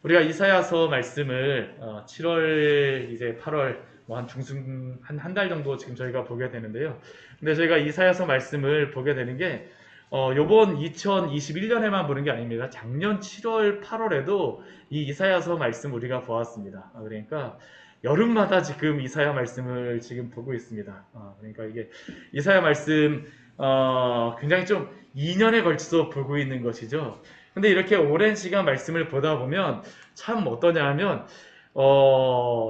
우리가 이사야서 말씀을 7월 이제 8월 뭐 한 중순 한 달 정도 지금 저희가 보게 되는데요. 근데 저희가 이사야서 말씀을 보게 되는 게 요번 2021년에만 보는 게 아닙니다. 작년 7월, 8월에도 이 이사야서 말씀 우리가 보았습니다. 그러니까 여름마다 지금 이사야 말씀을 지금 보고 있습니다. 그러니까 이게 이사야 말씀 굉장히 좀 2년에 걸쳐서 보고 있는 것이죠. 근데 이렇게 오랜 시간 말씀을 보다 보면 참 어떠냐 하면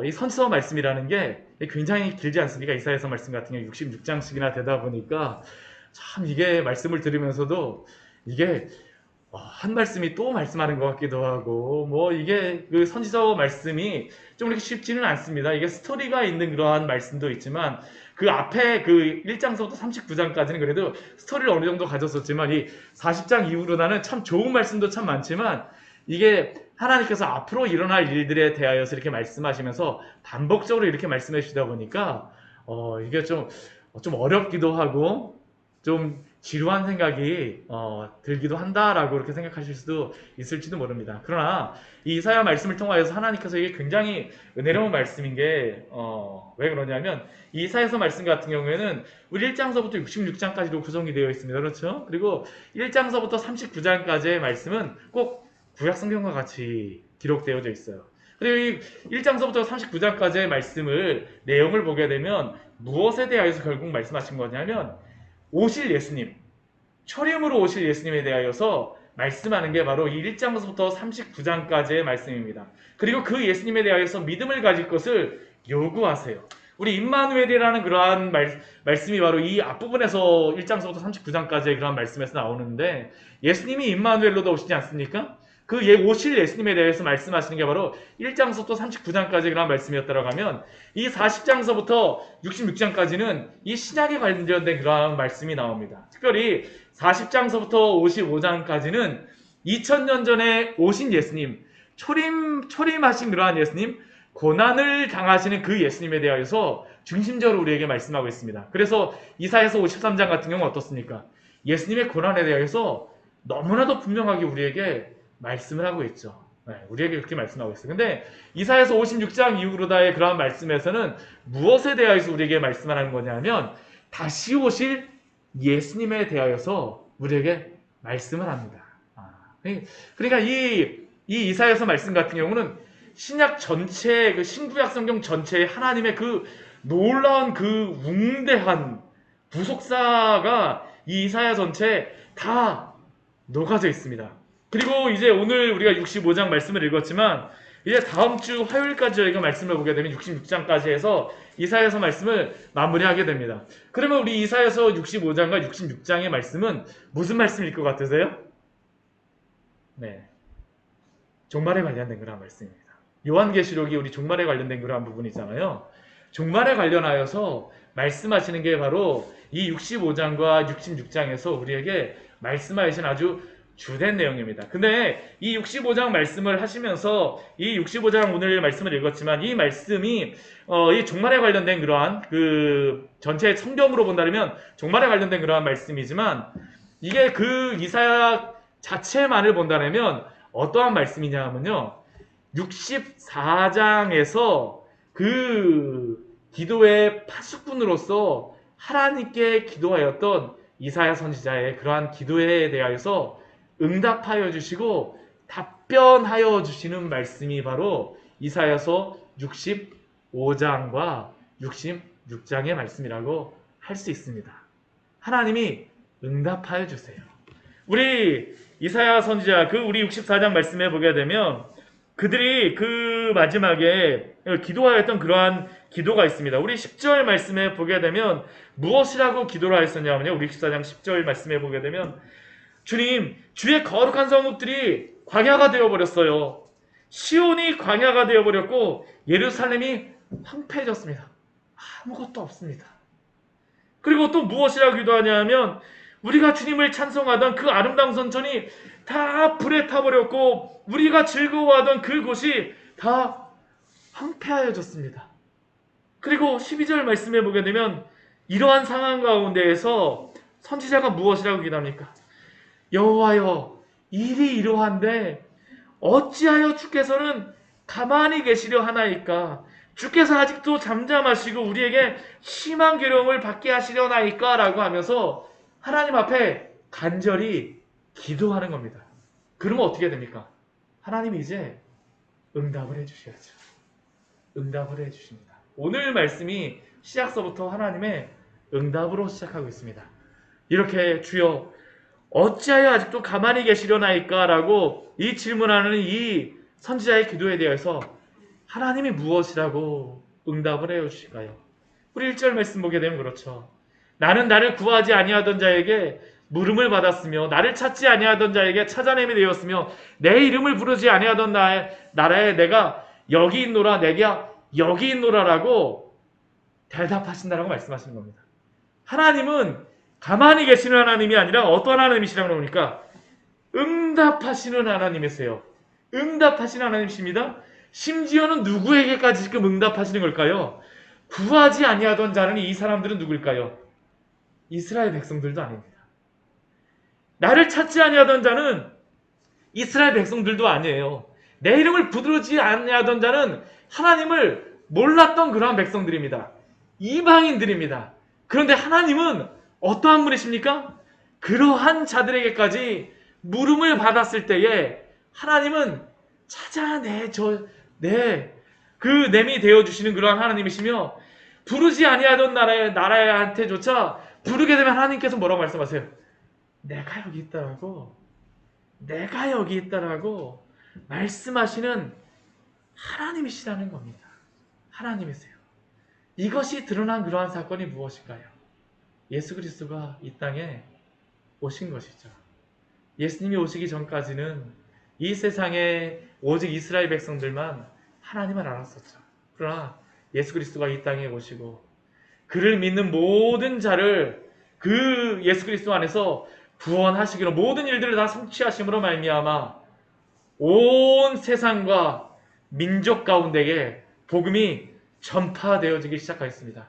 이 선지서 말씀이라는 게 굉장히 길지 않습니까? 이사야서 말씀 같은 경우 66장씩이나 되다 보니까 참 이게 말씀을 들으면서도 이게 한 말씀이 또 말씀하는 것 같기도 하고 뭐 이게 그 선지서 말씀이 좀 이렇게 쉽지는 않습니다. 이게 스토리가 있는 그러한 말씀도 있지만 그 앞에 그 1장서부터 39장까지는 그래도 스토리를 어느 정도 가졌었지만 이 40장 이후로 나는 참 좋은 말씀도 참 많지만 이게 하나님께서 앞으로 일어날 일들에 대하여서 이렇게 말씀하시면서 반복적으로 이렇게 말씀해 주시다 보니까 이게 좀 어렵기도 하고 좀 지루한 생각이 들기도 한다라고 그렇게 생각하실 수도 있을지도 모릅니다. 그러나 이 이사야 말씀을 통하여서 하나님께서 이게 굉장히 은혜로운 말씀인 게 왜 그러냐면 이 이사야서 말씀 같은 경우에는 우리 1장서부터 66장까지로 구성이 되어 있습니다. 그렇죠? 그리고 1장서부터 39장까지의 말씀은 꼭 구약 성경과 같이 기록되어져 있어요. 그리고 이 1장서부터 39장까지의 말씀을 내용을 보게 되면 무엇에 대하여서 결국 말씀하신 거냐면 오실 예수님, 초림으로 오실 예수님에 대하여서 말씀하는 게 바로 이 1장부터 39장까지의 말씀입니다. 그리고 그 예수님에 대하여서 믿음을 가질 것을 요구하세요. 우리 임마누엘이라는 그러한 말씀이 바로 이 앞부분에서 1장부터 39장까지의 그러한 말씀에서 나오는데 예수님이 임마누엘로도 오시지 않습니까? 그 오실 예수님에 대해서 말씀하시는 게 바로 1장서부터 39장까지 그런 말씀이었다고 하면 이 40장서부터 66장까지는 이 신약에 관련된 그런 말씀이 나옵니다. 특별히 40장서부터 55장까지는 2000년 전에 오신 예수님, 초림하신 그러한 예수님, 고난을 당하시는 그 예수님에 대하여서 중심적으로 우리에게 말씀하고 있습니다. 그래서 이사야서 53장 같은 경우는 어떻습니까? 예수님의 고난에 대해서 너무나도 분명하게 우리에게 말씀을 하고 있죠. 우리에게 그렇게 말씀하고 있어요. 근데 이사야서 56장 이후로다의 그런 말씀에서는 무엇에 대하여서 우리에게 말씀하는 거냐면 다시 오실 예수님에 대하여서 우리에게 말씀을 합니다. 그러니까 이 이사야서 말씀 같은 경우는 신약 전체, 그 신구약 성경 전체의 하나님의 그 놀라운 그 웅대한 부속사가 이 이사야 전체에 다 녹아져 있습니다. 그리고 이제 오늘 우리가 65장 말씀을 읽었지만 이제 다음 주 화요일까지 저희가 말씀을 보게 되면 66장까지 해서 이사야서 말씀을 마무리하게 됩니다. 그러면 우리 이사야서 65장과 66장의 말씀은 무슨 말씀일 것 같으세요? 네, 종말에 관련된 그런 말씀입니다. 요한계시록이 우리 종말에 관련된 그런 부분이잖아요. 종말에 관련하여서 말씀하시는 게 바로 이 65장과 66장에서 우리에게 말씀하신 아주 주된 내용입니다. 근데 이 65장 말씀을 하시면서 이 65장 오늘 말씀을 읽었지만 이 말씀이 이 종말에 관련된 그러한 그 전체 성경으로 본다면 종말에 관련된 그러한 말씀이지만 이게 그 이사야 자체만을 본다면 어떠한 말씀이냐 하면요. 64장에서 그 기도의 파수꾼으로서 하나님께 기도하였던 이사야 선지자의 그러한 기도에 대하여서 응답하여 주시고 답변하여 주시는 말씀이 바로 이사야서 65장과 66장의 말씀이라고 할 수 있습니다. 하나님이 응답하여 주세요. 우리 이사야 선지자 그 우리 64장 말씀에 보게 되면 그들이 그 마지막에 기도하였던 그러한 기도가 있습니다. 우리 10절 말씀에 보게 되면 무엇이라고 기도를 하였었냐면요. 우리 14장 10절 말씀에 보게 되면 주님, 주의 거룩한 성읍들이 광야가 되어버렸어요. 시온이 광야가 되어버렸고 예루살렘이 황폐해졌습니다. 아무것도 없습니다. 그리고 또 무엇이라고 기도하냐면 우리가 주님을 찬송하던 그 아름다운 선천이 다 불에 타버렸고 우리가 즐거워하던 그곳이 다 황폐하여졌습니다. 그리고 12절 말씀에 보게 되면 이러한 상황 가운데에서 선지자가 무엇이라고 기도합니까? 여호와여, 일이 이러한데 어찌하여 주께서는 가만히 계시려 하나이까? 주께서 아직도 잠잠하시고 우리에게 심한 괴로움을 받게 하시려나이까? 라고 하면서 하나님 앞에 간절히 기도하는 겁니다. 그러면 어떻게 됩니까? 하나님이 이제 응답을 해주셔야죠. 응답을 해주십니다. 오늘 말씀이 시작서부터 하나님의 응답으로 시작하고 있습니다. 이렇게 주여 어찌하여 아직도 가만히 계시려나이까? 라고 이 질문하는 이 선지자의 기도에 대해서 하나님이 무엇이라고 응답을 해주실까요? 우리 1절 말씀 보게 되면 그렇죠. 나는 나를 구하지 아니하던 자에게 물음을 받았으며 나를 찾지 아니하던 자에게 찾아냄이 되었으며 내 이름을 부르지 아니하던 나라에 내가 여기 있노라 내가 여기 있노라라고 대답하신다라고 말씀하시는 겁니다. 하나님은 가만히 계시는 하나님이 아니라 어떤 하나님이시라고 그러니까 응답하시는 하나님이세요. 응답하시는 하나님이십니다. 심지어는 누구에게까지 지금 응답하시는 걸까요? 구하지 아니하던 자는 이 사람들은 누구일까요? 이스라엘 백성들도 아닙니다. 나를 찾지 아니하던 자는 이스라엘 백성들도 아니에요. 내 이름을 부르지 아니하던 자는 하나님을 몰랐던 그러한 백성들입니다. 이방인들입니다. 그런데 하나님은 어떠한 분이십니까? 그러한 자들에게까지 물음을 받았을 때에 하나님은 그 냄이 되어주시는 그러한 하나님이시며 부르지 아니하던 나라한테조차 부르게 되면 하나님께서 뭐라고 말씀하세요? 내가 여기 있다라고 말씀하시는 하나님이시라는 겁니다. 하나님이세요. 이것이 드러난 그러한 사건이 무엇일까요? 예수 그리스도가 이 땅에 오신 것이죠. 예수님이 오시기 전까지는 이 세상에 오직 이스라엘 백성들만 하나님을 알았었죠. 그러나 예수 그리스도가 이 땅에 오시고 그를 믿는 모든 자를 그 예수 그리스도 안에서 구원하시기로 모든 일들을 다 성취하심으로 말미암아 온 세상과 민족 가운데에 복음이 전파되어지기 시작하였습니다.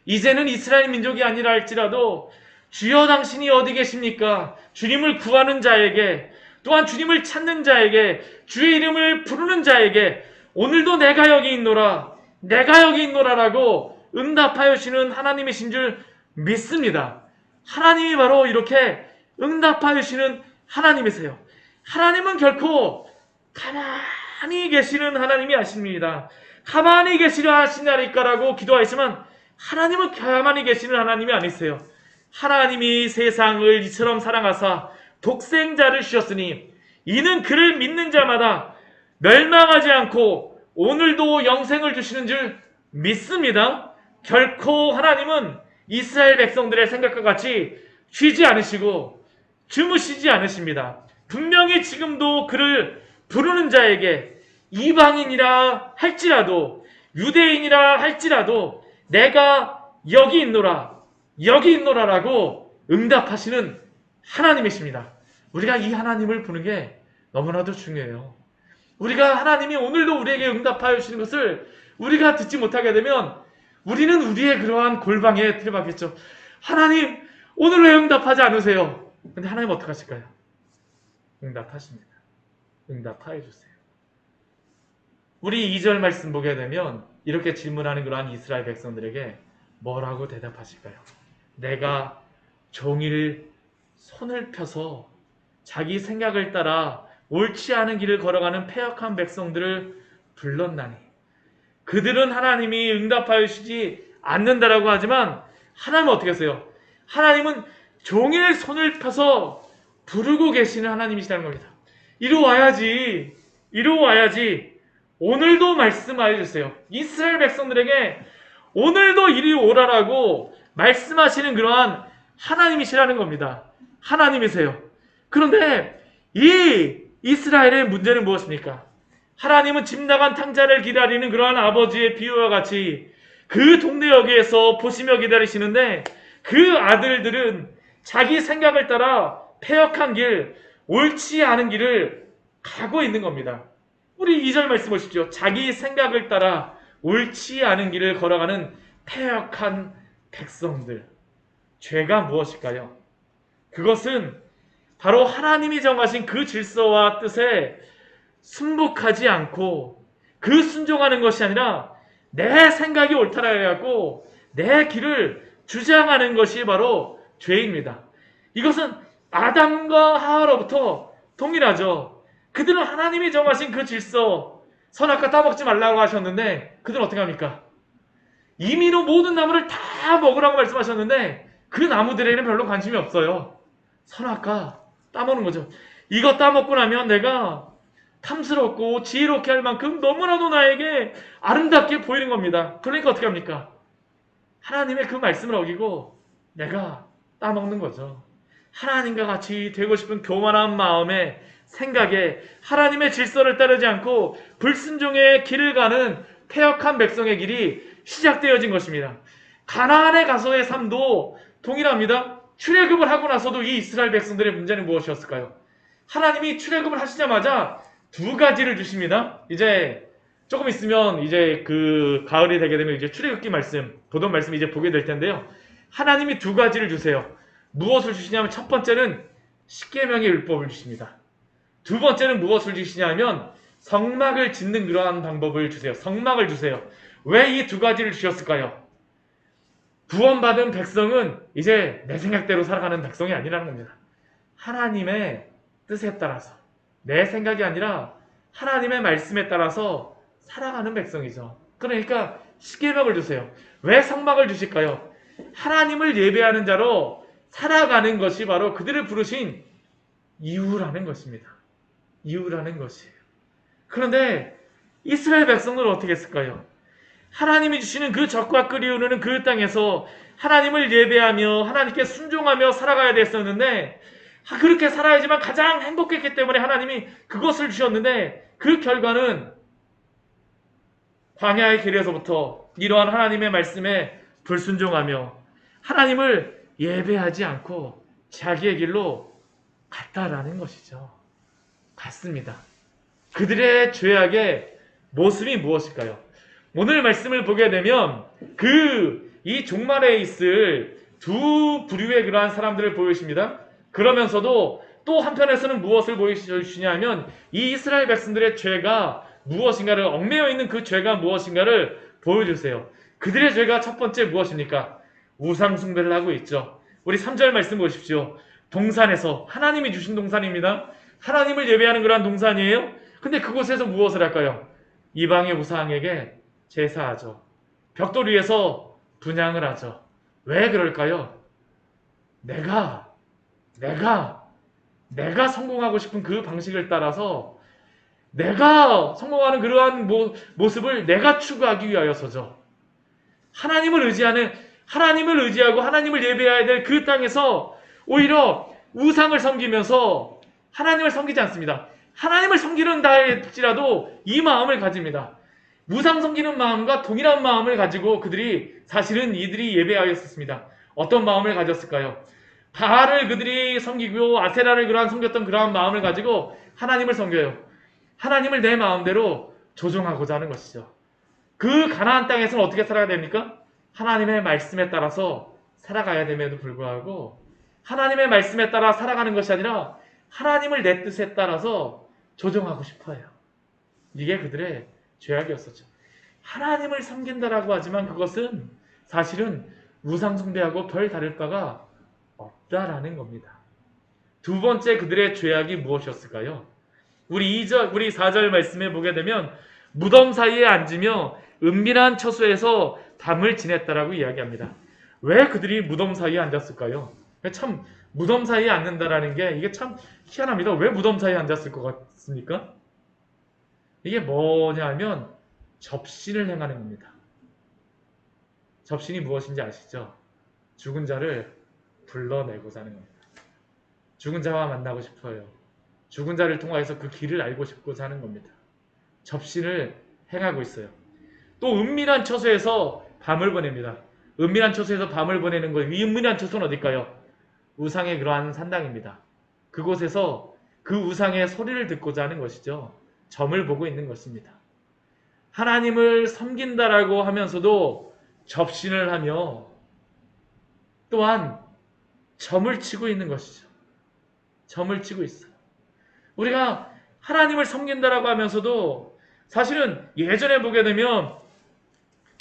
이제는 이스라엘 민족이 아니라 할지라도 주여 당신이 어디 계십니까? 주님을 구하는 자에게 또한 주님을 찾는 자에게 주의 이름을 부르는 자에게 오늘도 내가 여기 있노라라고 응답하여 주시는 하나님이신 줄 믿습니다. 하나님이 바로 이렇게 응답하여 주시는 하나님이세요. 하나님은 결코 가만히 계시는 하나님이 아십니다. 가만히 계시려 하시나이까라고 기도하시지만 하나님은 가만히 계시는 하나님이 아니세요. 하나님이 세상을 이처럼 사랑하사 독생자를 주셨으니 이는 그를 믿는 자마다 멸망하지 않고 오늘도 영생을 주시는 줄 믿습니다. 결코 하나님은 이스라엘 백성들의 생각과 같이 쉬지 않으시고 주무시지 않으십니다. 분명히 지금도 그를 부르는 자에게 이방인이라 할지라도 유대인이라 할지라도 내가 여기 있노라라고 응답하시는 하나님이십니다. 우리가 이 하나님을 부르는 게 너무나도 중요해요. 우리가 하나님이 오늘도 우리에게 응답하여 주시는 것을 우리가 듣지 못하게 되면 우리는 우리의 그러한 골방에 들어가겠죠. 하나님 오늘 왜 응답하지 않으세요? 근데 하나님 어떡하실까요? 응답하십니다. 응답하여 주세요. 우리 2절 말씀 보게 되면 이렇게 질문하는 그러한 이스라엘 백성들에게 뭐라고 대답하실까요? 내가 종일 손을 펴서 자기 생각을 따라 옳지 않은 길을 걸어가는 패역한 백성들을 불렀나니 그들은 하나님이 응답하여 주시지 않는다라고 하지만 하나님은 어떻게 하세요? 하나님은 종일 손을 펴서 부르고 계시는 하나님이시라는 겁니다. 이리 와야지 오늘도 말씀하여 주세요. 이스라엘 백성들에게 오늘도 이리 오라라고 말씀하시는 그러한 하나님이시라는 겁니다. 하나님이세요. 그런데 이 이스라엘의 문제는 무엇입니까? 하나님은 집 나간 탕자를 기다리는 그러한 아버지의 비유와 같이 그 동네역에서 보시며 기다리시는데 그 아들들은 자기 생각을 따라 패역한 길, 옳지 않은 길을 가고 있는 겁니다. 우리 2절 말씀 보십시오. 자기 생각을 따라 옳지 않은 길을 걸어가는 패역한 백성들. 죄가 무엇일까요? 그것은 바로 하나님이 정하신 그 질서와 뜻에 순복하지 않고 그 순종하는 것이 아니라 내 생각이 옳다라 해갖고 내 길을 주장하는 것이 바로 죄입니다. 이것은 아담과 하와로부터 동일하죠. 그들은 하나님이 정하신 그 질서, 선악과 따먹지 말라고 하셨는데 그들은 어떻게 합니까? 임의로 모든 나무를 다 먹으라고 말씀하셨는데 그 나무들에는 별로 관심이 없어요. 선악과 따먹는 거죠. 이거 따먹고 나면 내가 탐스럽고 지혜롭게 할 만큼 너무나도 나에게 아름답게 보이는 겁니다. 그러니까 어떻게 합니까? 하나님의 그 말씀을 어기고 내가 따먹는 거죠. 하나님과 같이 되고 싶은 교만한 마음에 생각에 하나님의 질서를 따르지 않고 불순종의 길을 가는 패역한 백성의 길이 시작되어진 것입니다. 가나안에 가서의 삶도 동일합니다. 출애굽을 하고 나서도 이 이스라엘 백성들의 문제는 무엇이었을까요? 하나님이 출애굽을 하시자마자 두 가지를 주십니다. 이제 조금 있으면 이제 그 가을이 되게 되면 이제 출애굽기 말씀, 보던 말씀 이제 보게 될 텐데요. 하나님이 두 가지를 주세요. 무엇을 주시냐면 첫 번째는 십계명의 율법을 주십니다. 두 번째는 무엇을 주시냐면 성막을 짓는 그러한 방법을 주세요. 성막을 주세요. 왜 이 두 가지를 주셨을까요? 구원받은 백성은 이제 내 생각대로 살아가는 백성이 아니라는 겁니다. 하나님의 뜻에 따라서 내 생각이 아니라 하나님의 말씀에 따라서 살아가는 백성이죠. 그러니까 십계명을 주세요. 왜 성막을 주실까요? 하나님을 예배하는 자로 살아가는 것이 바로 그들을 부르신 이유라는 것입니다. 이유라는 것이에요. 그런데 이스라엘 백성들은 어떻게 했을까요? 하나님이 주시는 그 적과 끓이 흐르는 그 땅에서 하나님을 예배하며 하나님께 순종하며 살아가야 됐었는데 그렇게 살아야지만 가장 행복했기 때문에 하나님이 그것을 주셨는데 그 결과는 광야의 길에서부터 이러한 하나님의 말씀에 불순종하며 하나님을 예배하지 않고 자기의 길로 갔다라는 것이죠. 갔습니다. 그들의 죄악의 모습이 무엇일까요? 오늘 말씀을 보게 되면 이 종말에 있을 두 부류의 그러한 사람들을 보여주십니다. 그러면서도 또 한편에서는 무엇을 보여주시냐면 이 이스라엘 백성들의 죄가 무엇인가를 얽매여 있는 그 죄가 무엇인가를 보여주세요. 그들의 죄가 첫 번째 무엇입니까? 우상 숭배를 하고 있죠. 우리 3절 말씀 보십시오. 동산에서 하나님이 주신 동산입니다. 하나님을 예배하는 그러한 동산이에요. 근데 그곳에서 무엇을 할까요? 이방의 우상에게 제사하죠. 벽돌 위에서 분향을 하죠. 왜 그럴까요? 내가 성공하고 싶은 그 방식을 따라서 내가 성공하는 그러한 모습을 내가 추구하기 위하여서죠. 하나님을 의지하고 하나님을 예배해야 될 그 땅에서 오히려 우상을 섬기면서 하나님을 섬기지 않습니다. 하나님을 섬기는 날일지라도 이 마음을 가집니다. 우상 섬기는 마음과 동일한 마음을 가지고 사실은 이들이 예배하였었습니다. 어떤 마음을 가졌을까요? 바알을 그들이 섬기고 아세라를 섬겼던 그러한 마음을 가지고 하나님을 섬겨요. 하나님을 내 마음대로 조종하고자 하는 것이죠. 그 가나안 땅에서는 어떻게 살아야 됩니까? 하나님의 말씀에 따라서 살아가야 됨에도 불구하고 하나님의 말씀에 따라 살아가는 것이 아니라 하나님을 내 뜻에 따라서 조종하고 싶어해요. 이게 그들의 죄악이었었죠. 하나님을 섬긴다라고 하지만 그것은 사실은 우상 숭배하고 별 다를 바가 없다라는 겁니다. 두 번째 그들의 죄악이 무엇이었을까요? 우리 4절 말씀에 보게 되면 무덤 사이에 앉으며 은밀한 처소에서 밤을 지냈다라고 이야기합니다. 왜 그들이 무덤 사이에 앉았을까요? 참 무덤 사이에 앉는다라는 게 이게 참 희한합니다. 왜 무덤 사이에 앉았을 것 같습니까? 이게 뭐냐면 접신을 행하는 겁니다. 접신이 무엇인지 아시죠? 죽은 자를 불러내고자 하는 겁니다. 죽은 자와 만나고 싶어요. 죽은 자를 통하여서 그 길을 알고 싶고자 하는 겁니다. 접신을 행하고 있어요. 또 은밀한 처소에서 밤을 보냅니다. 은밀한 처소에서 밤을 보내는 거예요. 이 은밀한 처소는 어딜까요? 우상의 그러한 산당입니다. 그곳에서 그 우상의 소리를 듣고자 하는 것이죠. 점을 보고 있는 것입니다. 하나님을 섬긴다라고 하면서도 접신을 하며 또한 점을 치고 있는 것이죠. 점을 치고 있어요. 우리가 하나님을 섬긴다라고 하면서도 사실은 예전에 보게 되면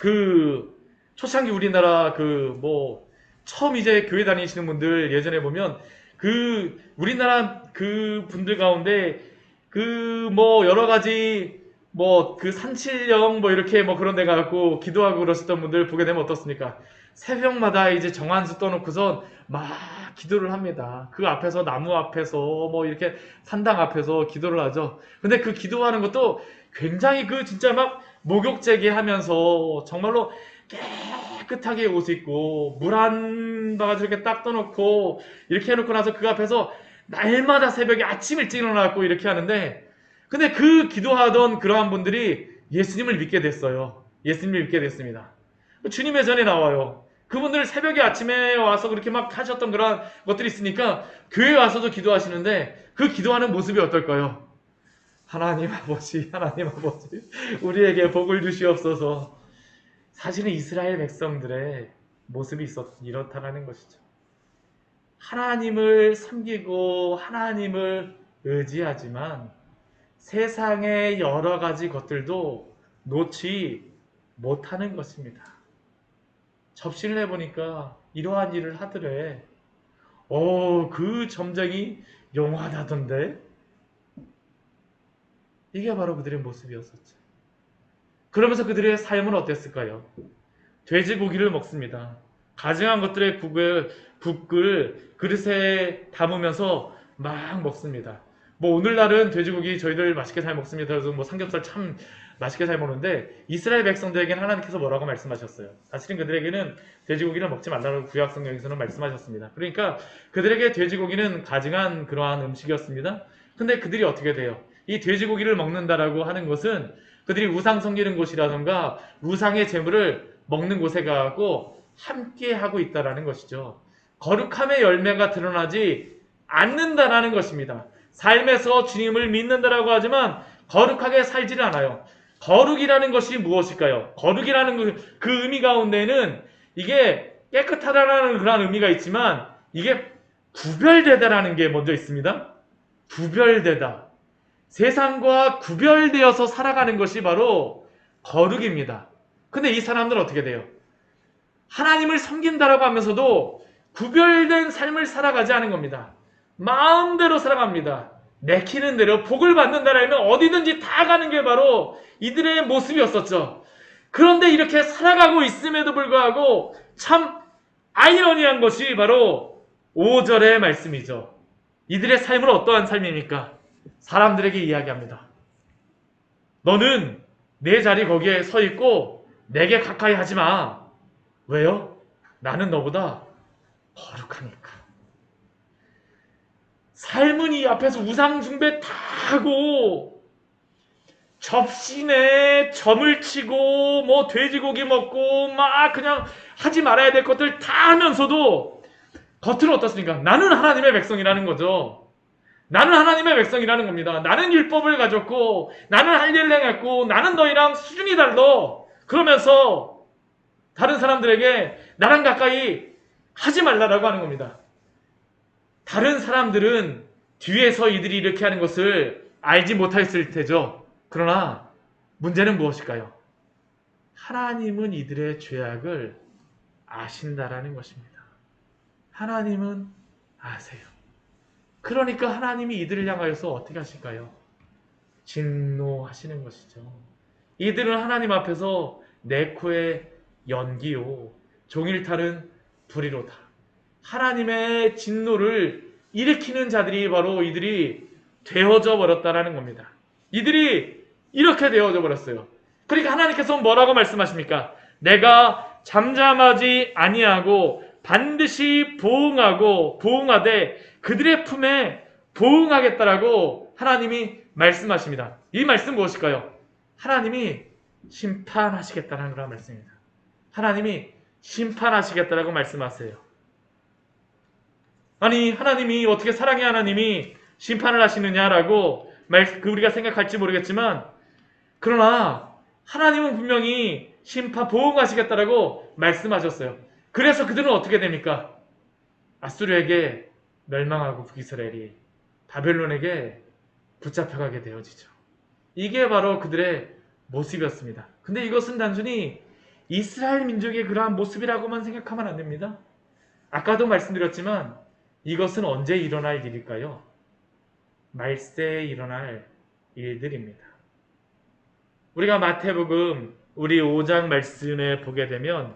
그 초창기 우리나라 그 뭐 처음 이제 교회 다니시는 분들 예전에 보면 그 우리나라 그 분들 가운데 그 뭐 여러 가지 뭐 그 산칠령 뭐 이렇게 뭐 그런 데 가고 기도하고 그러셨던 분들 보게 되면 어떻습니까? 새벽마다 이제 정한수 떠놓고선 막 기도를 합니다. 그 앞에서 나무 앞에서 뭐 이렇게 산당 앞에서 기도를 하죠. 근데 그 기도하는 것도 굉장히 그 진짜 막 목욕제기 하면서 정말로 깨끗하게 옷 입고 물 한 바가지 이렇게 딱 떠놓고 이렇게 해놓고 나서 그 앞에서 날마다 새벽에 아침 일찍 일어나고 이렇게 하는데 근데 그 기도하던 그러한 분들이 예수님을 믿게 됐어요. 예수님을 믿게 됐습니다. 주님의 전에 나와요. 그분들 새벽에 아침에 와서 그렇게 막 하셨던 그런 것들이 있으니까 교회에 와서도 기도하시는데 그 기도하는 모습이 어떨까요? 하나님 아버지, 하나님 아버지, 우리에게 복을 주시옵소서. 사실은 이스라엘 백성들의 모습이 이렇다라는 것이죠. 하나님을 섬기고 하나님을 의지하지만 세상의 여러 가지 것들도 놓지 못하는 것입니다. 접시를 해보니까 이러한 일을 하더래. 그 점쟁이 용하다던데? 이게 바로 그들의 모습이었었죠. 그러면서 그들의 삶은 어땠을까요? 돼지고기를 먹습니다. 가증한 것들의 국을 그릇에 담으면서 막 먹습니다. 뭐 오늘날은 돼지고기 저희들 맛있게 잘 먹습니다. 그래서 뭐 삼겹살 참 맛있게 잘 먹는데 이스라엘 백성들에게는 하나님께서 뭐라고 말씀하셨어요? 사실은 그들에게는 돼지고기를 먹지 말라고 구약 성경에서는 말씀하셨습니다. 그러니까 그들에게 돼지고기는 가증한 그러한 음식이었습니다. 근데 그들이 어떻게 돼요? 이 돼지고기를 먹는다라고 하는 것은 그들이 우상 섬기는 곳이라던가 우상의 재물을 먹는 곳에 가고 함께 하고 있다라는 것이죠. 거룩함의 열매가 드러나지 않는다라는 것입니다. 삶에서 주님을 믿는다라고 하지만 거룩하게 살지를 않아요. 거룩이라는 것이 무엇일까요? 거룩이라는 그 의미 가운데는 이게 깨끗하다라는 그런 의미가 있지만 이게 구별되다라는 게 먼저 있습니다. 구별되다. 세상과 구별되어서 살아가는 것이 바로 거룩입니다. 근데 이 사람들은 어떻게 돼요? 하나님을 섬긴다라고 하면서도 구별된 삶을 살아가지 않은 겁니다. 마음대로 살아갑니다. 내키는 대로 복을 받는다라면 어디든지 다 가는 게 바로 이들의 모습이었었죠. 그런데 이렇게 살아가고 있음에도 불구하고 참 아이러니한 것이 바로 5절의 말씀이죠. 이들의 삶은 어떠한 삶입니까? 사람들에게 이야기합니다. 너는 내 자리 거기에 서 있고 내게 가까이 하지 마. 왜요? 나는 너보다 거룩하니까. 삶은 이 앞에서 우상숭배 다 하고 접시에 점을 치고 뭐 돼지고기 먹고 막 그냥 하지 말아야 될 것들 다 하면서도 겉으로 어떻습니까? 나는 하나님의 백성이라는 거죠. 나는 하나님의 백성이라는 겁니다. 나는 율법을 가졌고 나는 할 일을 행했고 나는 너희랑 수준이 달라. 그러면서 다른 사람들에게 나랑 가까이 하지 말라라고 하는 겁니다. 다른 사람들은 뒤에서 이들이 이렇게 하는 것을 알지 못했을 테죠. 그러나 문제는 무엇일까요? 하나님은 이들의 죄악을 아신다라는 것입니다. 하나님은 아세요. 그러니까 하나님이 이들을 향하여서 어떻게 하실까요? 진노하시는 것이죠. 이들은 하나님 앞에서 내 코의 연기요 종일 타는 불이로다. 하나님의 진노를 일으키는 자들이 바로 이들이 되어져 버렸다라는 겁니다. 이들이 이렇게 되어져 버렸어요. 그러니까 하나님께서 뭐라고 말씀하십니까? 내가 잠잠하지 아니하고 반드시 보응하되 그들의 품에 보응하겠다라고 하나님이 말씀하십니다. 이 말씀 무엇일까요? 하나님이 심판하시겠다는 그런 말씀입니다. 하나님이 심판하시겠다라고 말씀하세요. 아니 하나님이 어떻게 사랑의 하나님이 심판을 하시느냐라고 우리가 생각할지 모르겠지만 그러나 하나님은 분명히 보응하시겠다라고 말씀하셨어요. 그래서 그들은 어떻게 됩니까? 아수르에게 멸망하고 북이스라엘이 바벨론에게 붙잡혀가게 되어지죠. 이게 바로 그들의 모습이었습니다. 근데 이것은 단순히 이스라엘 민족의 그러한 모습이라고만 생각하면 안 됩니다. 아까도 말씀드렸지만 이것은 언제 일어날 일일까요? 말세에 일어날 일들입니다. 우리가 마태복음 우리 5장 말씀에 보게 되면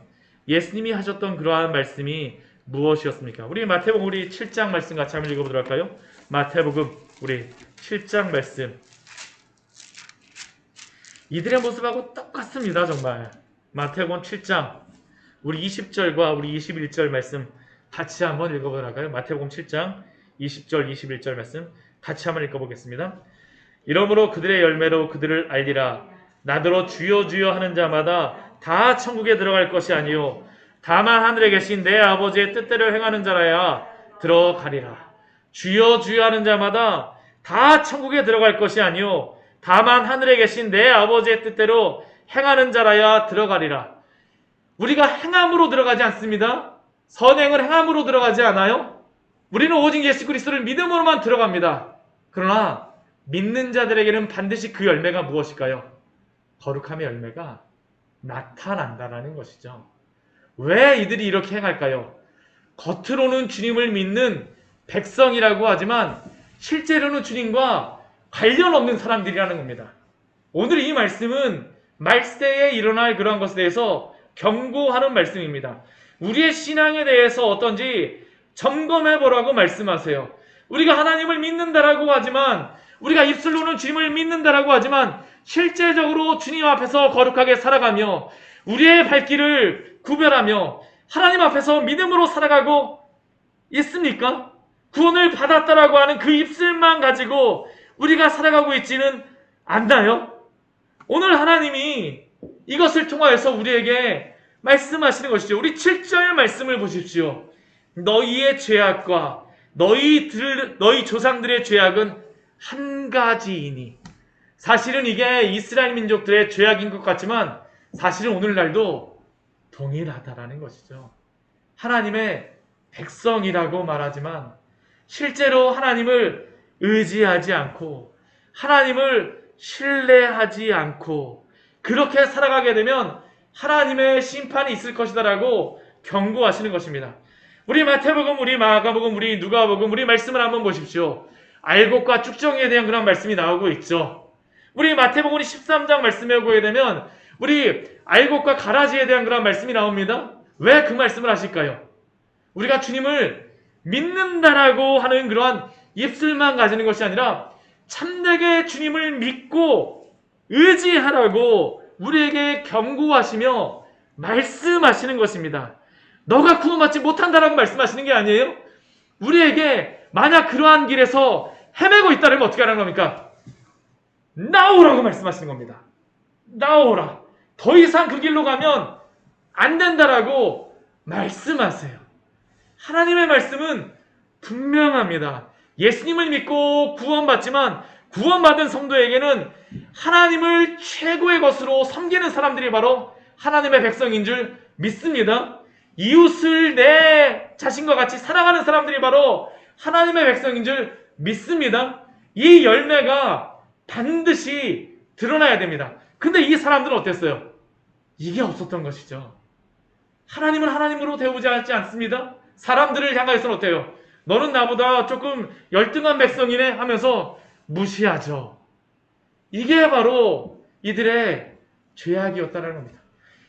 예수님이 하셨던 그러한 말씀이 무엇이었습니까? 우리 마태복음 우리 7장 말씀 같이 한번 읽어보도록 할까요? 마태복음 우리 7장 말씀. 이들의 모습하고 똑같습니다. 정말. 마태복음 7장 우리 20절과 우리 21절 말씀 같이 한번 읽어보도록 할까요? 마태복음 7장 20절 21절 말씀 같이 한번 읽어보겠습니다. 이러므로 그들의 열매로 그들을 알리라. 나더러 주여 주여 하는 자마다 다 천국에 들어갈 것이 아니요 다만 하늘에 계신 내 아버지의 뜻대로 행하는 자라야 들어가리라. 주여 주여 하는 자마다 다 천국에 들어갈 것이 아니요 다만 하늘에 계신 내 아버지의 뜻대로 행하는 자라야 들어가리라. 우리가 행함으로 들어가지 않습니다. 선행을 행함으로 들어가지 않아요. 우리는 오직 예수 그리스도를 믿음으로만 들어갑니다. 그러나 믿는 자들에게는 반드시 그 열매가 무엇일까요? 거룩함의 열매가 나타난다라는 것이죠. 왜 이들이 이렇게 행할까요? 겉으로는 주님을 믿는 백성이라고 하지만 실제로는 주님과 관련 없는 사람들이라는 겁니다. 오늘 이 말씀은 말세에 일어날 그러한 것에 대해서 경고하는 말씀입니다. 우리의 신앙에 대해서 어떤지 점검해 보라고 말씀하세요. 우리가 하나님을 믿는다라고 하지만 우리가 입술로는 주님을 믿는다라고 하지만 실제적으로 주님 앞에서 거룩하게 살아가며 우리의 발길을 구별하며 하나님 앞에서 믿음으로 살아가고 있습니까? 구원을 받았다라고 하는 그 입술만 가지고 우리가 살아가고 있지는 않나요? 오늘 하나님이 이것을 통하여서 우리에게 말씀하시는 것이죠. 우리 7절 말씀을 보십시오. 너희의 죄악과 너희 조상들의 죄악은 한 가지이니. 사실은 이게 이스라엘 민족들의 죄악인 것 같지만 사실은 오늘날도 동일하다라는 것이죠. 하나님의 백성이라고 말하지만 실제로 하나님을 의지하지 않고 하나님을 신뢰하지 않고 그렇게 살아가게 되면 하나님의 심판이 있을 것이다라고 경고하시는 것입니다. 우리 마태복음, 우리 마가복음, 우리 누가복음, 우리 말씀을 한번 보십시오. 알곡과 쭉정이에 대한 그런 말씀이 나오고 있죠. 우리 마태복음 13장 말씀에 보게 되면 우리 알곡과 가라지에 대한 그런 말씀이 나옵니다. 왜 그 말씀을 하실까요? 우리가 주님을 믿는다라고 하는 그러한 입술만 가지는 것이 아니라 참되게 주님을 믿고 의지하라고 우리에게 경고하시며 말씀하시는 것입니다. 너가 구원받지 못한다라고 말씀하시는 게 아니에요. 우리에게 만약 그러한 길에서 헤매고 있다면 어떻게 하라는 겁니까? 나오라고 말씀하시는 겁니다. 나오라. 더 이상 그 길로 가면 안 된다라고 말씀하세요. 하나님의 말씀은 분명합니다. 예수님을 믿고 구원받지만 구원받은 성도에게는 하나님을 최고의 것으로 섬기는 사람들이 바로 하나님의 백성인 줄 믿습니다. 이웃을 내 자신과 같이 사랑하는 사람들이 바로 하나님의 백성인 줄 믿습니다. 이 열매가 반드시 드러나야 됩니다. 근데 이 사람들은 어땠어요? 이게 없었던 것이죠. 하나님은 하나님으로 대우지 않습니다. 사람들을 향하여서는 어때요? 너는 나보다 조금 열등한 백성이네 하면서 무시하죠. 이게 바로 이들의 죄악이었다는 겁니다.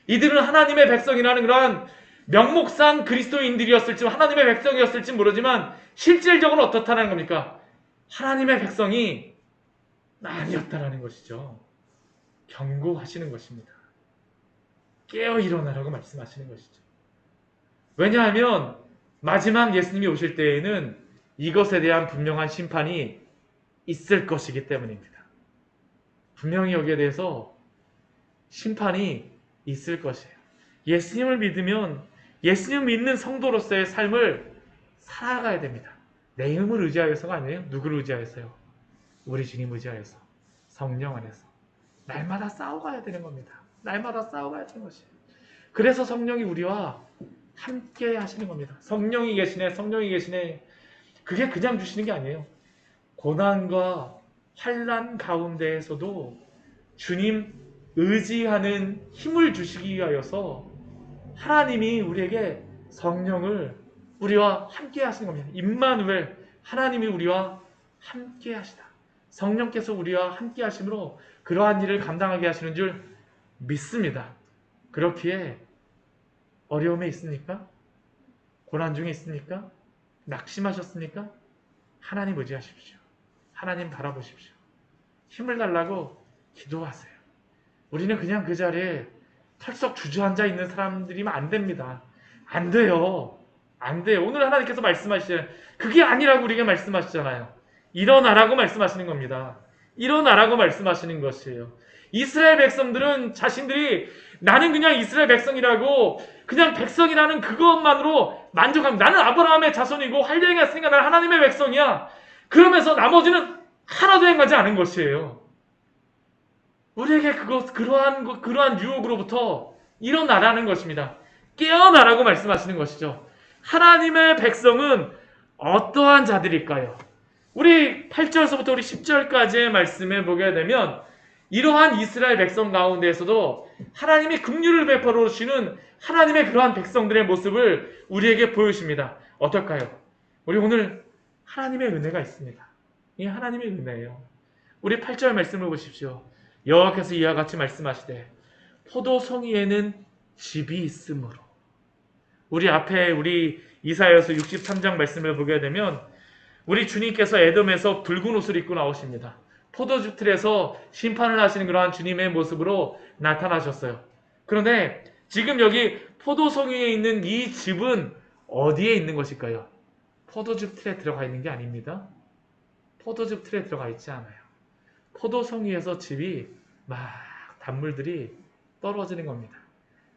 이들은 하나님의 백성이라는 그러한 명목상 그리스도인들이었을지 하나님의 백성이었을지 모르지만 실질적으로 어떻다는 겁니까? 하나님의 백성이 아니었다라는 것이죠. 경고하시는 것입니다. 깨어 일어나라고 말씀하시는 것이죠. 왜냐하면 마지막 예수님이 오실 때에는 이것에 대한 분명한 심판이 있을 것이기 때문입니다. 분명히 여기에 대해서 심판이 있을 것이에요. 예수님을 믿으면 예수님 믿는 성도로서의 삶을 살아가야 됩니다. 내 힘을 의지하여서가 아니에요. 누구를 의지하여서요? 우리 주님 의지하여서 성령 안에서 날마다 싸워가야 되는 겁니다. 날마다 싸워가야 되는 것이에요. 그래서 성령이 우리와 함께 하시는 겁니다. 성령이 계시네, 성령이 계시네. 그게 그냥 주시는 게 아니에요. 고난과 환난 가운데에서도 주님 의지하는 힘을 주시기 위하여서 하나님이 우리에게 성령을 우리와 함께 하시는 겁니다. 임마누엘, 하나님이 우리와 함께 하시다. 성령께서 우리와 함께 하심으로 그러한 일을 감당하게 하시는 줄 믿습니다. 그렇기에 어려움에 있습니까? 고난 중에 있습니까? 낙심하셨습니까? 하나님 의지하십시오. 하나님 바라보십시오. 힘을 달라고 기도하세요. 우리는 그냥 그 자리에 털썩 주저앉아 있는 사람들이면 안 됩니다. 안 돼요. 안 돼요. 오늘 하나님께서 말씀하시잖아요. 그게 아니라고 우리에게 말씀하시잖아요. 일어나라고 말씀하시는 겁니다. 일어나라고 말씀하시는 것이에요. 이스라엘 백성들은 자신들이 나는 그냥 이스라엘 백성이라고 그냥 백성이라는 그것만으로 만족합니다. 나는 아브라함의 자손이고 할례가 생겨난 하나님의 백성이야. 그러면서 나머지는 하나도 행하지 않은 것이에요. 우리에게 그러한 유혹으로부터 일어나라는 것입니다. 깨어나라고 말씀하시는 것이죠. 하나님의 백성은 어떠한 자들일까요? 우리 8절서부터 우리 10절까지의 말씀을 보게 되면 이러한 이스라엘 백성 가운데에서도 하나님이 긍휼을 베풀어 주시는 하나님의 그러한 백성들의 모습을 우리에게 보여주십니다. 어떨까요? 우리 오늘 하나님의 은혜가 있습니다. 이 하나님의 은혜예요. 우리 8절 말씀을 보십시오. 여호와께서 이와 같이 말씀하시되 포도송이에는 집이 있으므로. 우리 앞에 우리 이사야서 63장 말씀을 보게 되면 우리 주님께서 에돔에서 붉은 옷을 입고 나오십니다. 포도주 틀에서 심판을 하시는 그러한 주님의 모습으로 나타나셨어요. 그런데 지금 여기 포도송이에 있는 이 집은 어디에 있는 것일까요? 포도주 틀에 들어가 있는 게 아닙니다. 포도주 틀에 들어가 있지 않아요. 포도송이에서 집이 막 단물들이 떨어지는 겁니다.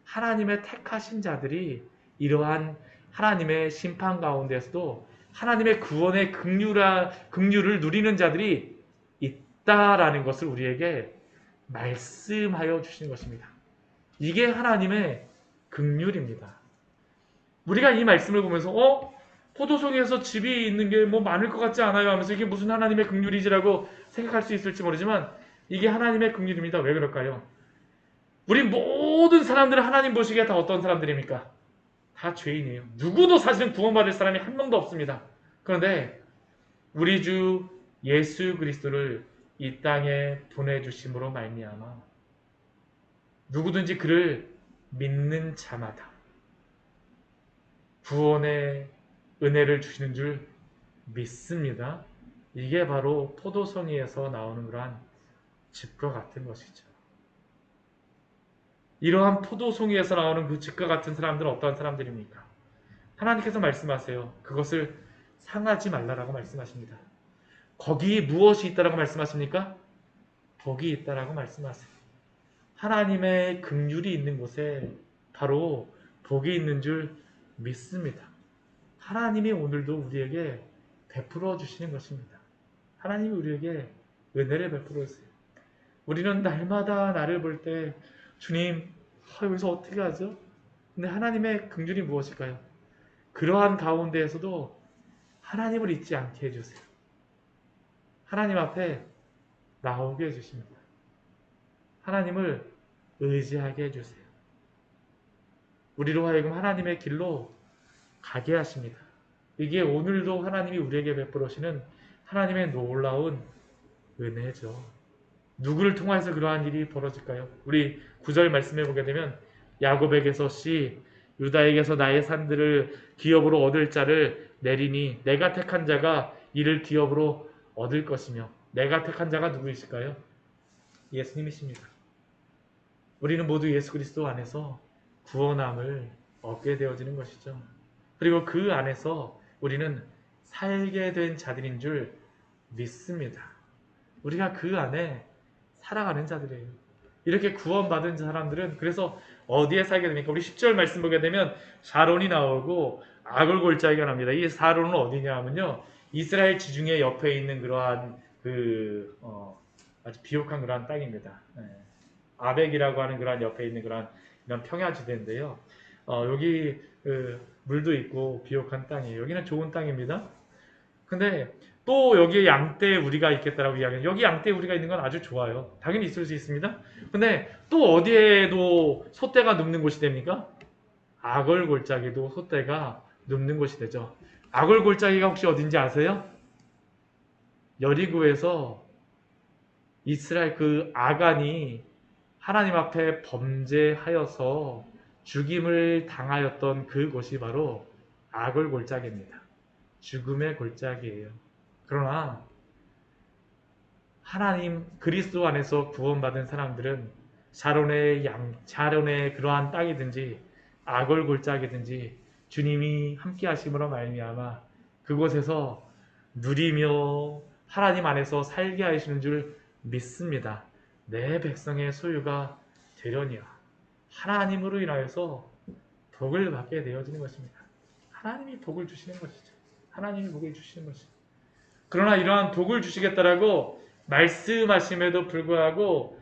하나님의 택하신 자들이 이러한 하나님의 심판 가운데서도 하나님의 구원의 긍휼을 누리는 자들이 있다라는 것을 우리에게 말씀하여 주시는 것입니다. 이게 하나님의 긍휼입니다. 우리가 이 말씀을 보면서 포도송이에서 집이 있는 게 뭐 많을 것 같지 않아요 하면서 이게 무슨 하나님의 긍휼이지라고 생각할 수 있을지 모르지만 이게 하나님의 긍휼입니다. 왜 그럴까요? 우리 모든 사람들은 하나님 보시기에 다 어떤 사람들입니까? 다 죄인이에요. 누구도 사실은 구원받을 사람이 한 명도 없습니다. 그런데 우리 주 예수 그리스도를 이 땅에 보내주심으로 말미암아 누구든지 그를 믿는 자마다 구원의 은혜를 주시는 줄 믿습니다. 이게 바로 포도송이에서 나오는 그러한 집과 같은 것이죠. 이러한 포도송이에서 나오는 그 집과 같은 사람들은 어떠한 사람들입니까? 하나님께서 말씀하세요. 그것을 상하지 말라라고 말씀하십니다. 거기 무엇이 있다라고 말씀하십니까? 복이 있다라고 말씀하세요. 하나님의 긍휼이 있는 곳에 바로 복이 있는 줄 믿습니다. 하나님이 오늘도 우리에게 베풀어 주시는 것입니다. 하나님이 우리에게 은혜를 베풀어 주세요. 우리는 날마다 나를 볼 때 주님, 여기서 어떻게 하죠? 근데 하나님의 긍휼이 무엇일까요? 그러한 가운데에서도 하나님을 잊지 않게 해주세요. 하나님 앞에 나오게 해주십니다. 하나님을 의지하게 해주세요. 우리로 하여금 하나님의 길로 가게 하십니다. 이게 오늘도 하나님이 우리에게 베풀으시는 하나님의 놀라운 은혜죠. 누구를 통해서 그러한 일이 벌어질까요? 우리 9절 말씀해 보게 되면 야곱에게서 씨, 유다에게서 나의 산들을 기업으로 얻을 자를 내리니 내가 택한 자가 이를 기업으로 얻을 것이며. 내가 택한 자가 누구이실까요? 예수님이십니다. 우리는 모두 예수 그리스도 안에서 구원함을 얻게 되어지는 것이죠. 그리고 그 안에서 우리는 살게 된 자들인 줄 믿습니다. 우리가 그 안에 살아가는 자들이에요. 이렇게 구원받은 사람들은 그래서 어디에 살게 됩니까? 우리 10절 말씀 보게 되면 샤론이 나오고 악을 골짜기가 납니다. 이 샤론은 어디냐 하면요, 이스라엘 지중해 옆에 있는 그러한 아주 비옥한 그러한 땅입니다. 아벡이라고 하는 그러한 옆에 있는 그러한 이런 평야지대인데요. 여기 물도 있고 비옥한 땅이에요. 여기는 좋은 땅입니다. 근데 또 여기에 양떼 우리가 있겠다라고 이야기해요. 여기 양떼 우리가 있는 건 아주 좋아요. 당연히 있을 수 있습니다. 근데 또 어디에도 소떼가 눕는 곳이 됩니까? 아걸골짜기도 소떼가 눕는 곳이 되죠. 아걸골짜기가 혹시 어딘지 아세요? 여리고에서 이스라엘 그 아간이 하나님 앞에 범죄하여서 죽임을 당하였던 그곳이 바로 아걸골짜기입니다. 죽음의 골짜기예요. 그러나 하나님 그리스도 안에서 구원받은 사람들은 샤론의 그러한 땅이든지 아걸골짜기든지 주님이 함께 하심으로 말미암아 그곳에서 누리며 하나님 안에서 살게 하시는 줄 믿습니다. 내 백성의 소유가 되려니와 하나님으로 인하여서 복을 받게 되어지는 것입니다. 하나님이 복을 주시는 것이죠. 하나님이 복을 주시는 것이죠. 그러나 이러한 복을 주시겠다라고 말씀하심에도 불구하고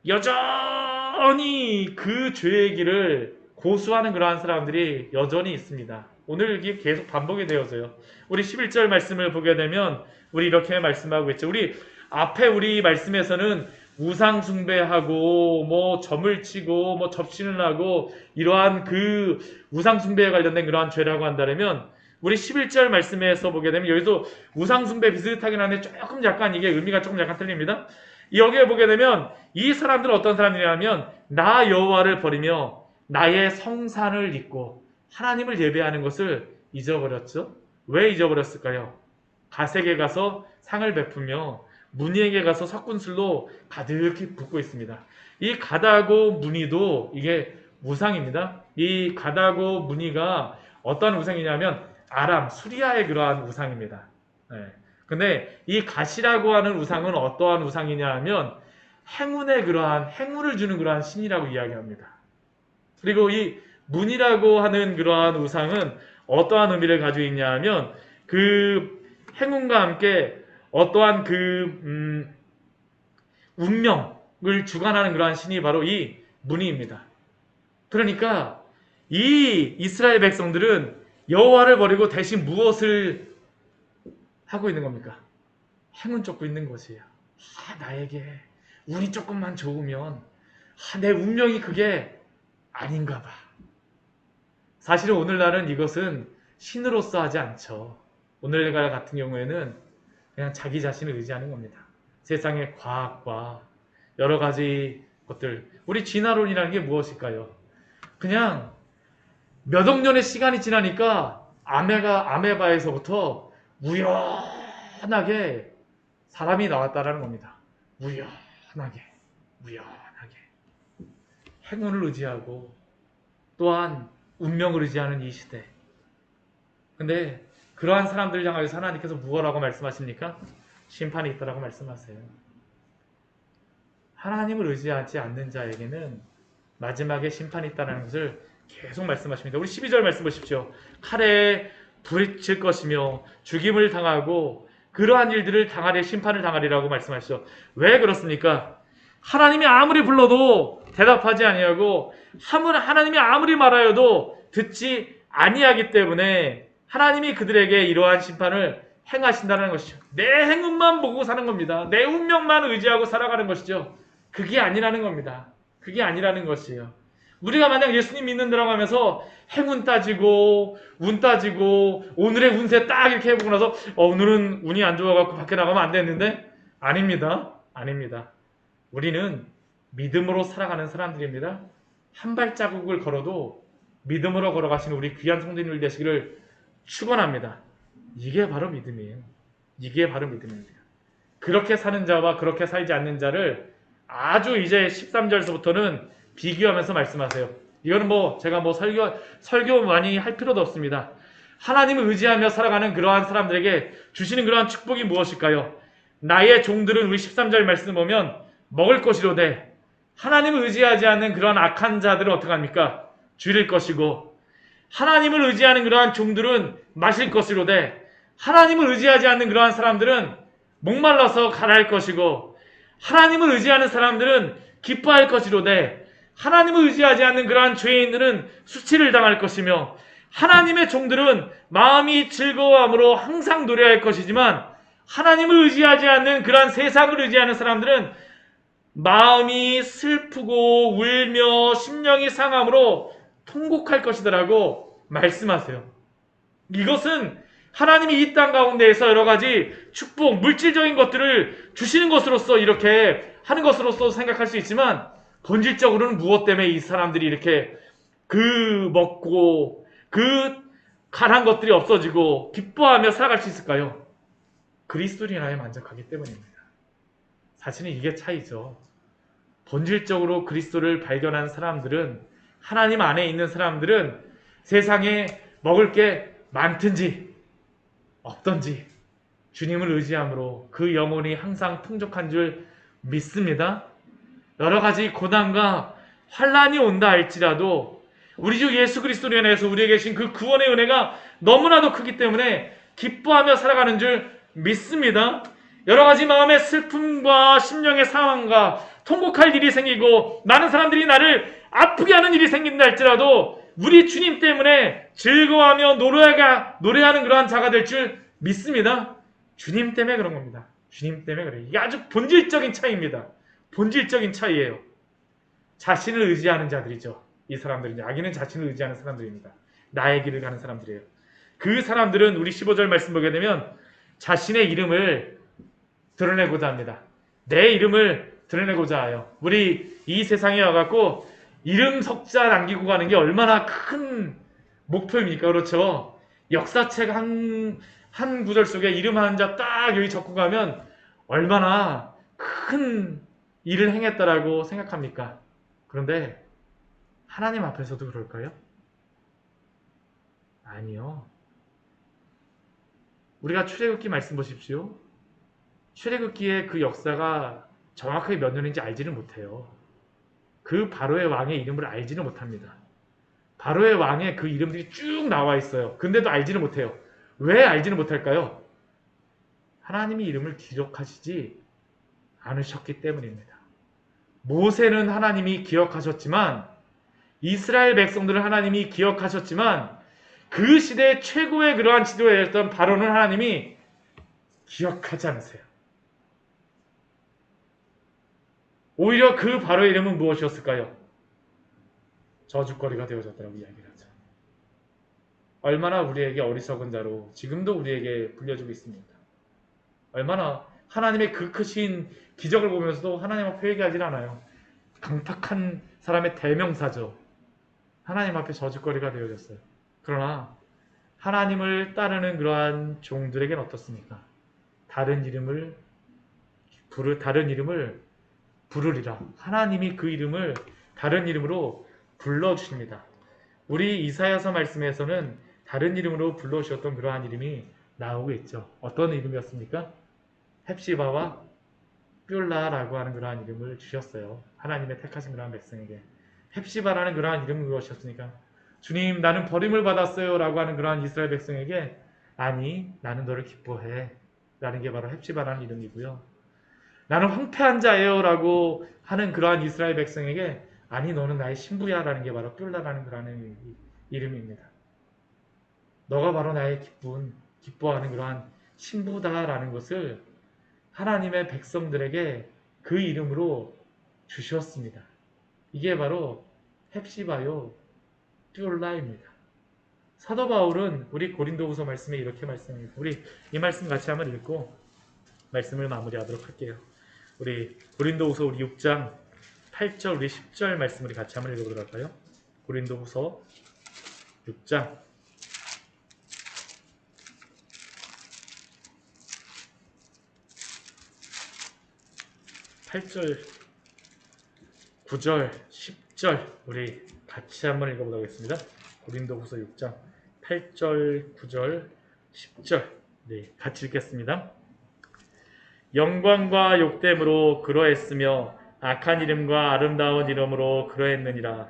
여전히 그 죄의 길을 고수하는 그러한 사람들이 여전히 있습니다. 오늘 이게 계속 반복이 되어져요. 우리 11절 말씀을 보게 되면 우리 이렇게 말씀하고 있죠. 우리 말씀에서는 우상 숭배하고 뭐 점을 치고 뭐 접신을 하고 이러한 그 우상 숭배에 관련된 그러한 죄라고 한다면 우리 11절 말씀에서 보게 되면 여기서 우상 숭배 비슷하긴 한데 조금 약간 이게 의미가 조금 약간 틀립니다. 여기에 보게 되면 이 사람들은 어떤 사람이냐면 나 여호와를 버리며 나의 성산을 잊고 하나님을 예배하는 것을 잊어버렸죠. 왜 잊어버렸을까요? 가색에 가서 상을 베푸며 무늬에게 가서 석군술로 가득히 붓고 있습니다. 이 가다고 무늬도 이게 우상입니다. 이 가다고 무늬가 어떤 우상이냐면 아람, 수리아의 그러한 우상입니다. 근데 이 갓이라고 하는 우상은 어떠한 우상이냐 하면 행운을 주는 그러한 신이라고 이야기합니다. 그리고 이 문이라고 하는 그러한 우상은 어떠한 의미를 가지고 있냐 하면 그 행운과 함께 어떠한 그 운명을 주관하는 그러한 신이 바로 이 문이입니다. 그러니까 이 이스라엘 백성들은 여호와를 버리고 대신 무엇을 하고 있는 겁니까? 행운 쫓고 있는 것이에요. 나에게 운이 조금만 좋으면 내 운명이 그게 아닌가 봐. 사실은 오늘날은 이것은 신으로서 하지 않죠. 오늘날 같은 경우에는 그냥 자기 자신을 의지하는 겁니다. 세상의 과학과 여러 가지 것들. 우리 진화론이라는 게 무엇일까요? 그냥 몇 억 년의 시간이 지나니까 아메바에서부터 우연하게 사람이 나왔다라는 겁니다. 우연하게. 행운을 의지하고 또한 운명을 의지하는 이 시대. 근데 그러한 사람들을 향하여서 하나님께서 무엇라고 말씀하십니까? 심판이 있다라고 말씀하세요. 하나님을 의지하지 않는 자에게는 마지막에 심판이 있다는 것을 계속 말씀하십니다. 우리 12절 말씀 보십시오. 칼에 부딪힐 것이며 죽임을 당하고 그러한 일들을 당하리, 심판을 당하리라고 말씀하시죠. 왜 그렇습니까? 하나님이 아무리 불러도 대답하지 아니하고 하나님이 아무리 말하여도 듣지 아니하기 때문에 하나님이 그들에게 이러한 심판을 행하신다는 것이죠. 내 행운만 보고 사는 겁니다. 내 운명만 의지하고 살아가는 것이죠. 그게 아니라는 겁니다. 그게 아니라는 것이에요. 우리가 만약 예수님 믿는다고 하면서 행운 따지고 운 따지고 오늘의 운세 딱 이렇게 해보고 나서 오늘은 운이 안 좋아갖고 밖에 나가면 안 되는데 아닙니다. 우리는 믿음으로 살아가는 사람들입니다. 한 발자국을 걸어도 믿음으로 걸어가시는 우리 귀한 성도님들 되시기를 축원합니다. 이게 바로 믿음이에요. 그렇게 사는 자와 그렇게 살지 않는 자를 아주 이제 13절서부터는 비교하면서 말씀하세요. 이거는 제가 설교 많이 할 필요도 없습니다. 하나님을 의지하며 살아가는 그러한 사람들에게 주시는 그러한 축복이 무엇일까요? 나의 종들은 우리 13절 말씀 보면 먹을 것이로되 하나님을 의지하지 않는 그러한 악한 자들은 어떻게 합니까? 줄일 것이고 하나님을 의지하는 그러한 종들은 마실 것이로되 하나님을 의지하지 않는 그러한 사람들은 목말라서 가라할 것이고 하나님을 의지하는 사람들은 기뻐할 것이로되 하나님을 의지하지 않는 그러한 죄인들은 수치를 당할 것이며 하나님의 종들은 마음이 즐거워함으로 항상 노래할 것이지만 하나님을 의지하지 않는 그러한 세상을 의지하는 사람들은 마음이 슬프고 울며 심령이 상함으로 통곡할 것이더라고 말씀하세요. 이것은 하나님이 이 땅 가운데에서 여러 가지 축복, 물질적인 것들을 주시는 것으로서 이렇게 하는 것으로서 생각할 수 있지만 본질적으로는 무엇 때문에 이 사람들이 이렇게 그 먹고 그 가난 것들이 없어지고 기뻐하며 살아갈 수 있을까요? 그리스도인하에 만족하기 때문입니다. 사실은 이게 차이죠. 본질적으로 그리스도를 발견한 사람들은, 하나님 안에 있는 사람들은 세상에 먹을 게 많든지 없든지 주님을 의지함으로 그 영혼이 항상 풍족한 줄 믿습니다. 여러 가지 고난과 환란이 온다 할지라도 우리 주 예수 그리스도로 인해서 우리에게 계신 그 구원의 은혜가 너무나도 크기 때문에 기뻐하며 살아가는 줄 믿습니다. 여러 가지 마음의 슬픔과 심령의 상황과 통곡할 일이 생기고 많은 사람들이 나를 아프게 하는 일이 생긴다 할지라도 우리 주님 때문에 즐거워하며 노래하는 그러한 자가 될 줄 믿습니다. 주님 때문에 그런 겁니다. 주님 때문에 그래요. 이게 아주 본질적인 차이입니다. 본질적인 차이예요. 자신을 의지하는 자들이죠. 이 사람들은, 악인은 자신을 의지하는 사람들입니다. 나의 길을 가는 사람들이에요. 그 사람들은 우리 15절 말씀 보게 되면 자신의 이름을 드러내고자 합니다. 내 이름을 드러내고자 해요. 우리 이 세상에 와갖고 이름 석자 남기고 가는 게 얼마나 큰 목표입니까? 그렇죠? 역사책 한 구절 속에 이름 한 자 딱 여기 적고 가면 얼마나 큰 일을 행했다라고 생각합니까? 그런데 하나님 앞에서도 그럴까요? 아니요. 우리가 출애굽기 말씀 보십시오. 출애굽기의 그 역사가 정확하게 몇 년인지 알지는 못해요. 그 바로의 왕의 이름을 알지는 못합니다. 바로의 왕의 그 이름들이 쭉 나와 있어요. 근데도 알지는 못해요. 왜 알지는 못할까요? 하나님이 이름을 기록하시지 않으셨기 때문입니다. 모세는 하나님이 기억하셨지만, 이스라엘 백성들은 하나님이 기억하셨지만, 그 시대의 최고의 그러한 지도자였던 바로는 하나님이 기억하지 않으세요. 오히려 그 바로의 이름은 무엇이었을까요? 저주거리가 되어졌다고 이야기를 하죠. 얼마나 우리에게 어리석은 자로 지금도 우리에게 불려주고 있습니다. 얼마나 하나님의 그 크신 기적을 보면서도 하나님 앞에 회개하지 않아요. 강팍한 사람의 대명사죠. 하나님 앞에 저주거리가 되어졌어요. 그러나 하나님을 따르는 그러한 종들에게는 어떻습니까? 다른 이름을 부르리라. 하나님이 그 이름을 다른 이름으로 불러주십니다. 우리 이사야서 말씀에서는 다른 이름으로 불러주셨던 그러한 이름이 나오고 있죠. 어떤 이름이었습니까? 헵시바와 뷸라라고 하는 그러한 이름을 주셨어요. 하나님의 택하신 그러한 백성에게. 헵시바라는 그러한 이름을 무엇이었습니까? 주님, 나는 버림을 받았어요 라고 하는 그러한 이스라엘 백성에게, 아니, 나는 너를 기뻐해 라는 게 바로 헵시바라는 이름이고요. 나는 황폐한 자예요 라고 하는 그러한 이스라엘 백성에게, 아니, 너는 나의 신부야 라는 게 바로 뷸라라는 그러한 이름입니다. 너가 바로 나의 기뻐하는 그러한 신부다라는 것을 하나님의 백성들에게 그 이름으로 주셨습니다. 이게 바로 헵시바요 뷸라입니다. 사도 바울은 우리 고린도후서 말씀에 이렇게 말씀합니다. 우리 이 말씀 같이 한번 읽고 말씀을 마무리하도록 할게요. 우리 고린도후서 우리 6장 8절 우리 10절 말씀 우리 같이 한번 읽어보도록 할까요? 고린도후서 6장 8절, 9절, 10절 우리 같이 한번 읽어보도록 하겠습니다. 고린도후서 6장 8절, 9절, 10절 네, 같이 읽겠습니다. 영광과 욕됨으로 그러했으며 악한 이름과 아름다운 이름으로 그러했느니라.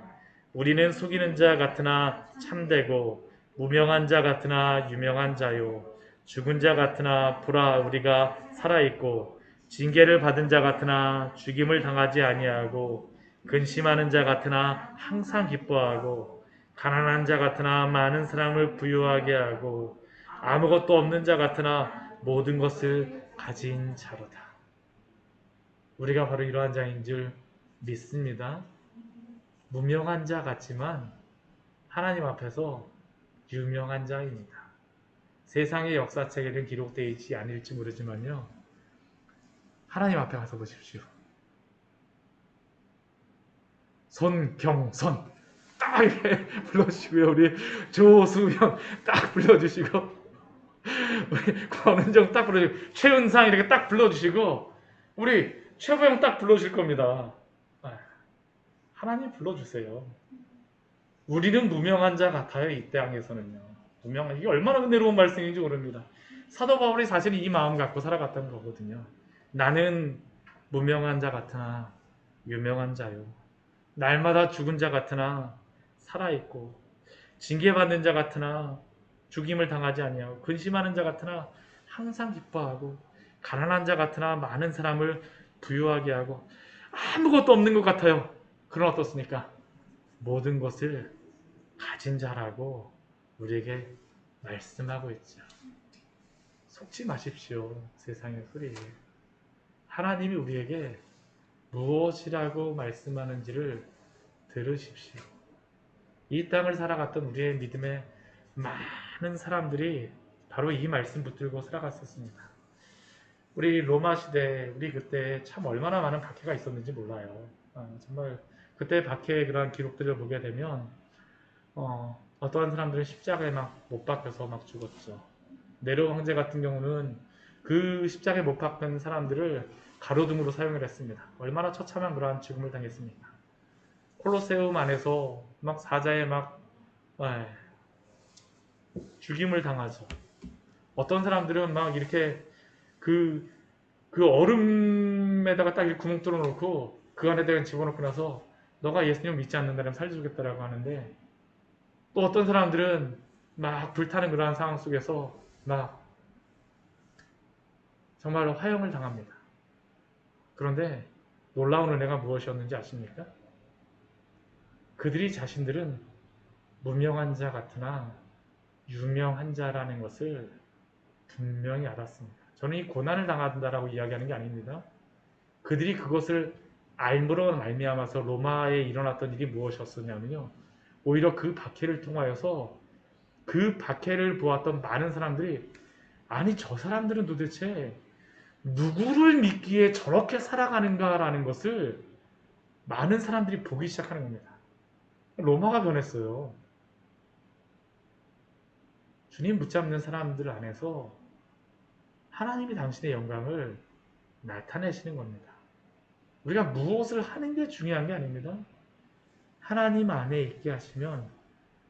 우리는 속이는 자 같으나 참되고 무명한 자 같으나 유명한 자요, 죽은 자 같으나 보라 우리가 살아있고, 징계를 받은 자 같으나 죽임을 당하지 아니하고, 근심하는 자 같으나 항상 기뻐하고, 가난한 자 같으나 많은 사람을 부유하게 하고, 아무것도 없는 자 같으나 모든 것을 가진 자로다. 우리가 바로 이러한 자인 줄 믿습니다. 무명한 자 같지만 하나님 앞에서 유명한 자입니다. 세상의 역사책에는 기록되어 있지 않을지 모르지만요. 하나님 앞에 가서 보십시오. 손경선 딱 이렇게 불러주시고요. 우리 조수영 딱 불러주시고 우리 권은정 딱 불러주시고 최은상 이렇게 딱 불러주시고 우리 최보영 딱 불러주실 겁니다. 하나님 불러주세요. 우리는 무명한 자 같아요. 이 땅에서는요. 무명한, 이게 얼마나 은혜로운 말씀인지 모릅니다. 사도 바울이 사실 이 마음 갖고 살아갔던 거거든요. 나는 무명한 자 같으나 유명한 자요. 날마다 죽은 자 같으나 살아있고 징계받는 자 같으나 죽임을 당하지 아니하고 근심하는 자 같으나 항상 기뻐하고 가난한 자 같으나 많은 사람을 부유하게 하고 아무것도 없는 것 같아요. 그러나 어떻습니까? 모든 것을 가진 자라고 우리에게 말씀하고 있죠. 속지 마십시오. 세상의 소리에. 하나님이 우리에게 무엇이라고 말씀하는지를 들으십시오. 이 땅을 살아갔던 우리의 믿음의 많은 사람들이 바로 이 말씀 붙들고 살아갔었습니다. 우리 로마 시대, 우리 그때 참 얼마나 많은 박해가 있었는지 몰라요. 정말 그때 박해의 그러한 기록들을 보게 되면 어떠한 사람들은 십자가에 막 못 박혀서 막 죽었죠. 네로 황제 같은 경우는 그 십자가에 못 박힌 사람들을 가로등으로 사용을 했습니다. 얼마나 처참한 그러한 죽음을 당했습니까? 콜로세움 안에서 막 사자에 막 죽임을 당하죠. 어떤 사람들은 막 이렇게 그 얼음에다가 딱 이렇게 구멍 뚫어 놓고 그 안에다가 집어넣고 나서 너가 예수님 믿지 않는다면 살려주겠다라고 하는데, 또 어떤 사람들은 막 불타는 그러한 상황 속에서 막 정말로 화형을 당합니다. 그런데 놀라운 은혜가 무엇이었는지 아십니까? 그들이 자신들은 무명한 자 같으나 유명한 자라는 것을 분명히 알았습니다. 저는 이 고난을 당한다라고 이야기하는 게 아닙니다. 그들이 그것을 알므로 말미암아서 로마에 일어났던 일이 무엇이었었냐면요, 오히려 그 박해를 통하여서 그 박해를 보았던 많은 사람들이, 아니 저 사람들은 도대체 누구를 믿기에 저렇게 살아가는가라는 것을 많은 사람들이 보기 시작하는 겁니다. 로마가 변했어요. 주님 붙잡는 사람들 안에서 하나님이 당신의 영광을 나타내시는 겁니다. 우리가 무엇을 하는 게 중요한 게 아닙니다. 하나님 안에 있게 하시면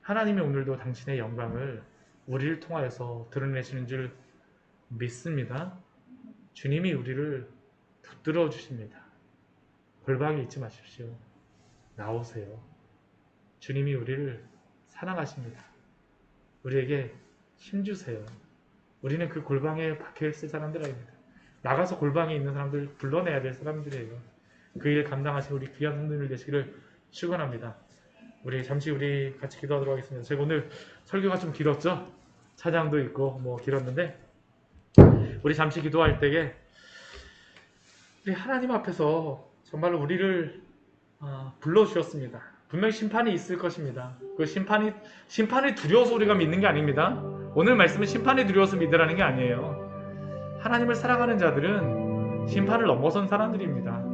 하나님이 오늘도 당신의 영광을 우리를 통하여서 드러내시는 줄 믿습니다. 주님이 우리를 붙들어 주십니다. 골방에 있지 마십시오. 나오세요. 주님이 우리를 사랑하십니다. 우리에게 힘주세요. 우리는 그 골방에 박혀있을 사람들 아닙니다. 나가서 골방에 있는 사람들 불러내야 될 사람들이에요. 그 일 감당하신 우리 귀한 성도님들 되시기를 축원합니다. 우리 잠시 같이 기도하도록 하겠습니다. 제가 오늘 설교가 좀 길었죠? 찬양도 있고 뭐 길었는데, 우리 잠시 기도할 때에 우리 하나님 앞에서 정말로 우리를 불러주셨습니다. 분명히 심판이 있을 것입니다. 그 심판이 두려워서 우리가 믿는 게 아닙니다. 오늘 말씀은 심판이 두려워서 믿으라는 게 아니에요. 하나님을 사랑하는 자들은 심판을 넘어선 사람들입니다.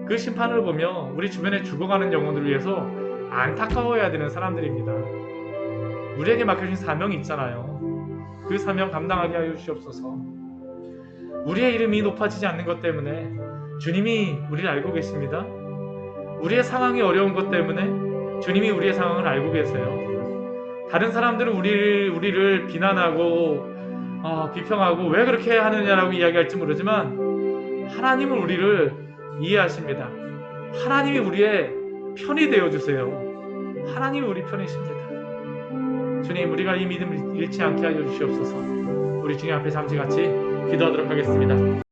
그 심판을 보며 우리 주변에 죽어가는 영혼들을 위해서 안타까워해야 되는 사람들입니다. 우리에게 맡겨진 사명이 있잖아요. 그 사명 감당하게 하여 주시옵소서. 우리의 이름이 높아지지 않는 것 때문에 주님이 우리를 알고 계십니다. 우리의 상황이 어려운 것 때문에 주님이 우리의 상황을 알고 계세요. 다른 사람들은 우리를 비난하고 비평하고 왜 그렇게 하느냐라고 이야기할지 모르지만 하나님은 우리를 이해하십니다. 하나님이 우리의 편이 되어주세요. 하나님이 우리 편이십니다. 주님, 우리가 이 믿음을 잃지 않게 하여 주시옵소서. 우리 주님 앞에 잠시 같이 기도하도록 하겠습니다.